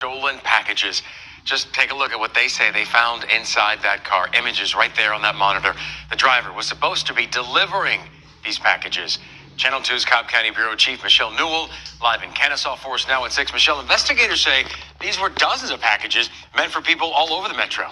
stolen packages. Just take a look at what they say they found inside that car. Images right there on that monitor. The driver was supposed to be delivering these packages. Channel 2's Cobb County Bureau Chief Michelle Newell, live in Kennesaw for us now at 6. Michelle, investigators say these were dozens of packages meant for people all over the metro.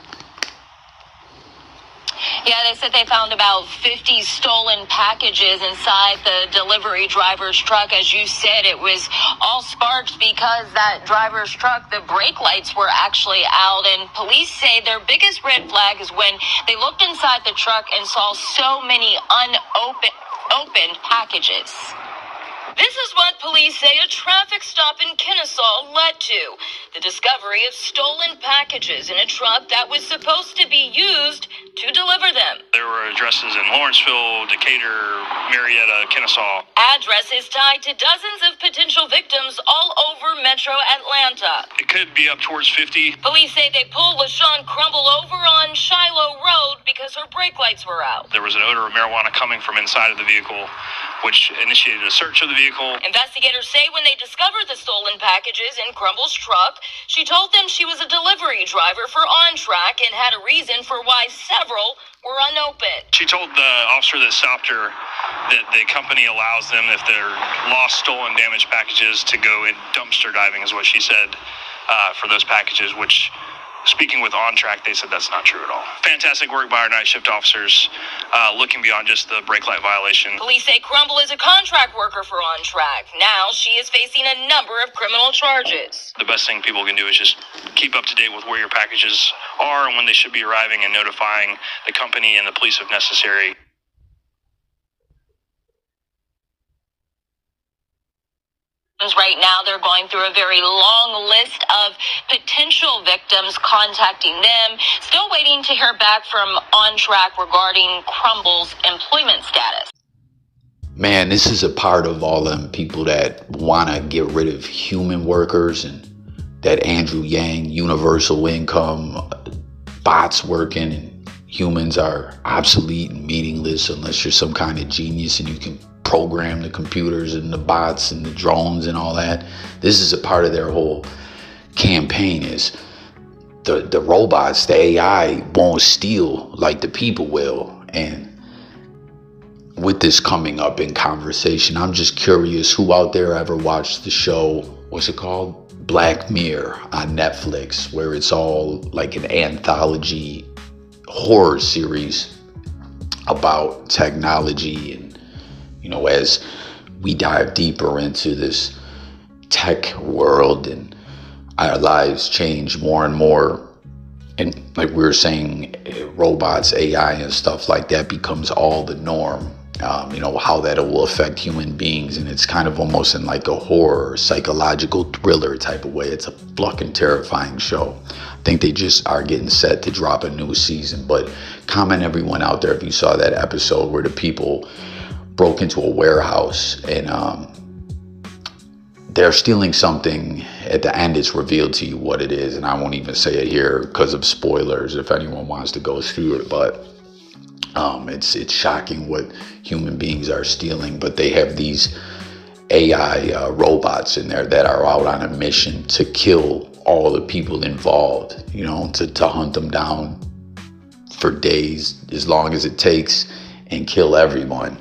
Yeah, they said they found about 50 stolen packages inside the delivery driver's truck. As you said, it was all sparked because that driver's truck, the brake lights were actually out. And police say their biggest red flag is when they looked inside the truck and saw so many unopened packages. This is what police say a traffic stop in Kennesaw led to. The discovery of stolen packages in a truck that was supposed to be used to deliver them. There were addresses in Lawrenceville, Decatur, Marietta, Kennesaw. Addresses tied to dozens of potential victims all over metro Atlanta. It could be up towards 50. Police say they pulled LaShawn Crumble over on Shiloh Road because her brake lights were out. There was an odor of marijuana coming from inside of the vehicle, which initiated a search of the vehicle. Investigators say when they discovered the stolen packages in Crumble's truck, she told them she was a delivery driver for OnTrack and had a reason for why several were unopened. She told the officer that stopped her that the company allows them, if they're lost, stolen, damaged packages, to go in dumpster diving, is what she said, for those packages, which, speaking with OnTrack, they said that's not true at all. Fantastic work by our night shift officers, looking beyond just the brake light violation. Police say Crumble is a contract worker for OnTrack. Now she is facing a number of criminal charges. The best thing people can do is just keep up to date with where your packages are and when they should be arriving, and notifying the company and the police if necessary. Right now, they're going through a very long list of potential victims, contacting them. Still waiting to hear back from OnTrack regarding Crumble's employment status. Man, this is a part of all them people that want to get rid of human workers and that Andrew Yang universal income, bots working, and humans are obsolete and meaningless unless you're some kind of genius and you can program the computers and the bots and the drones and all that. This is a part of their whole campaign, is the robots, the AI won't steal like the people will. And with this coming up in conversation, I'm just curious, who out there ever watched the show, what's it called? Black Mirror on Netflix, where it's all like an anthology horror series about technology. And you know, as we dive deeper into this tech world and our lives change more and more, and like we were saying, robots, AI and stuff like that becomes all the norm, you know, how that will affect human beings. And it's kind of almost in like a horror, psychological thriller type of way. It's a fucking terrifying show. I think they just are getting set to drop a new season. But comment, everyone out there, if you saw that episode where the people broke into a warehouse and they're stealing something. At the end, it's revealed to you what it is, and I won't even say it here because of spoilers if anyone wants to go through it. But it's shocking what human beings are stealing. But they have these AI robots in there that are out on a mission to kill all the people involved, you know, to hunt them down for days, as long as it takes, and kill everyone.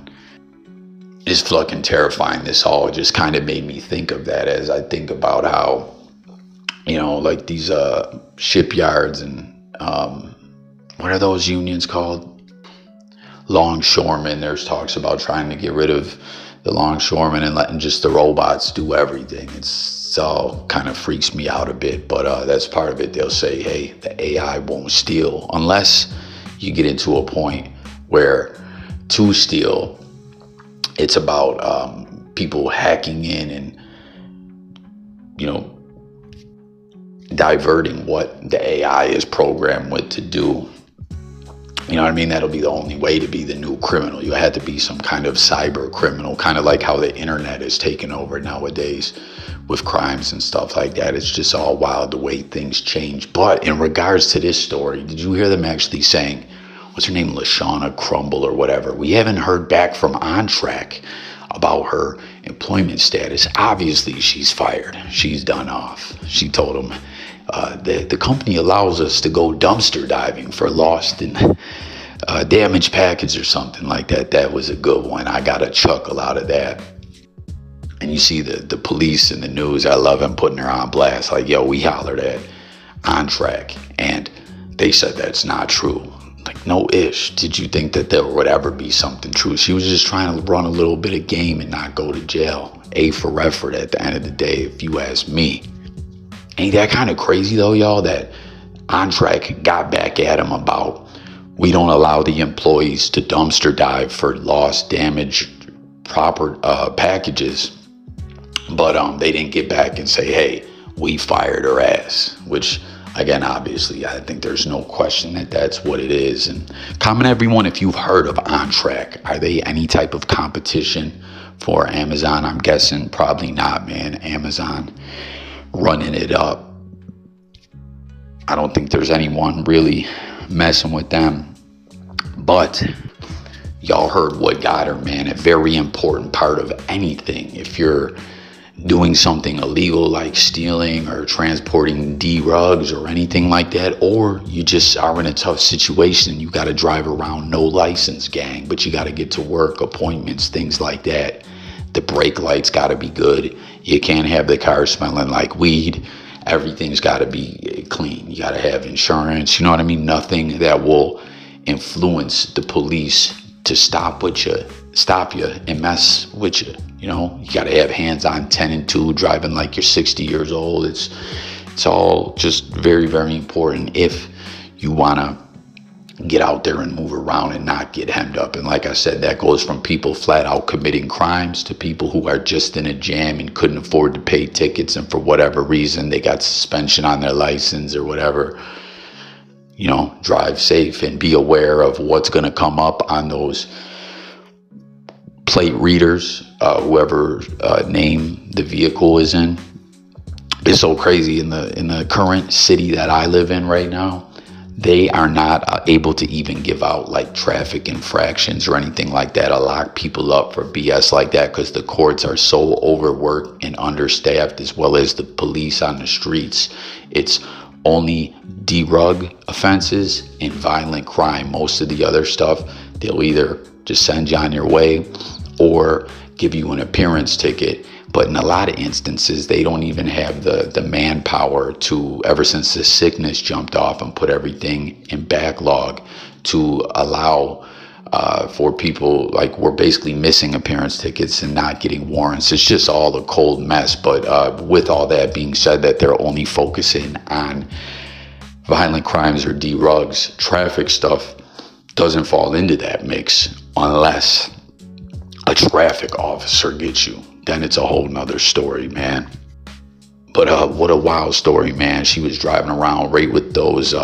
It's fucking terrifying. This all just kind of made me think of that, as I think about how, you know, like these shipyards and what are those unions called? Longshoremen. There's talks about trying to get rid of the longshoremen and letting just the robots do everything. It's all kind of freaks me out a bit, but that's part of it. They'll say, hey, the AI won't steal unless you get into a point where to steal, it's about people hacking in and, you know, diverting what the AI is programmed with to do. You know what I mean? That'll be the only way to be the new criminal. You had to be some kind of cyber criminal, kind of like how the internet is taking over nowadays with crimes and stuff like that. It's just all wild the way things change. But in regards to this story, did you hear them actually saying, what's her name, LaShawn Crumble or whatever? We haven't heard back from OnTrack about her employment status. Obviously, she's fired. She's done off. She told them, the company allows us to go dumpster diving for lost and damaged package or something like that. That was a good one. I got a chuckle out of that. And you see the police in the news. I love them putting her on blast. Like, yo, we hollered at On Track, and they said that's not true. Like, no ish. Did you think that there would ever be something true? She was just trying to run a little bit of game and not go to jail. A for effort at the end of the day, if you ask me. Ain't that kind of crazy though, y'all, that On Track got back at him about we don't allow the employees to dumpster dive for lost, damaged, proper packages. But they didn't get back and say, hey, we fired her ass, which, again, obviously, I think there's no question that that's what it is. And comment, everyone, if you've heard of On Track. Are they any type of competition for Amazon? I'm guessing probably not, man. Amazon running it up. I don't think there's anyone really messing with them. But y'all heard what got her, man. A very important part of anything. If you're doing something illegal like stealing or transporting drugs or anything like that, or you just are in a tough situation, you got to drive around no license, gang, but you got to get to work, appointments, things like that. The brake lights got to be good. You can't have the car smelling like weed. Everything's got to be clean. You got to have insurance. You know what I mean? Nothing that will influence the police to stop you and mess with you. You know, you got to have hands on 10 and 2, driving like you're 60 years old. It's all just very, very important if you want to get out there and move around and not get hemmed up. And like I said, that goes from people flat out committing crimes to people who are just in a jam and couldn't afford to pay tickets, and for whatever reason they got suspension on their license or whatever. You know, drive safe and be aware of what's going to come up on those plate readers, whoever name the vehicle is in. It's so crazy in the current city that I live in right now. They are not able to even give out like traffic infractions or anything like that, to lock people up for BS like that, because the courts are so overworked and understaffed, as well as the police on the streets. It's only drug offenses and violent crime. Most of the other stuff, they'll either just send you on your way or give you an appearance ticket. But in a lot of instances, they don't even have the manpower to, ever since the sickness jumped off and put everything in backlog, to allow for people, like, we're basically missing appearance tickets and not getting warrants. It's just all a cold mess. But with all that being said, that they're only focusing on violent crimes or drugs, traffic stuff doesn't fall into that mix unless a traffic officer gets you. Then it's a whole nother story, man. But what a wild story, man. She was driving around right with those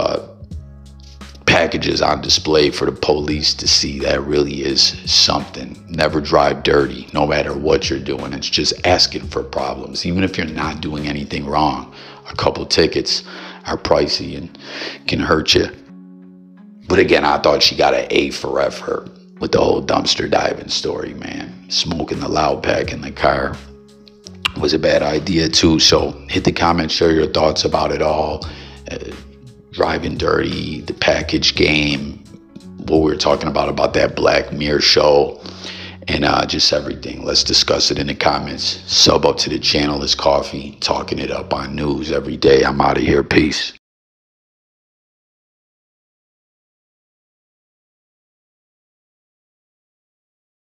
packages on display for the police to see. That really is something. Never drive dirty, no matter what you're doing. It's just asking for problems. Even if you're not doing anything wrong, a couple tickets are pricey and can hurt you. But again, I thought she got an A for effort with the whole dumpster diving story, man. Smoking the loud pack in the car was a bad idea too. So hit the comments, share your thoughts about it all. Driving dirty, the package game, what we were talking about that Black Mirror show, and just everything. Let's discuss it in the comments. Sub up to the channel. It's Coffee, talking it up on news every day. I'm out of here. Peace.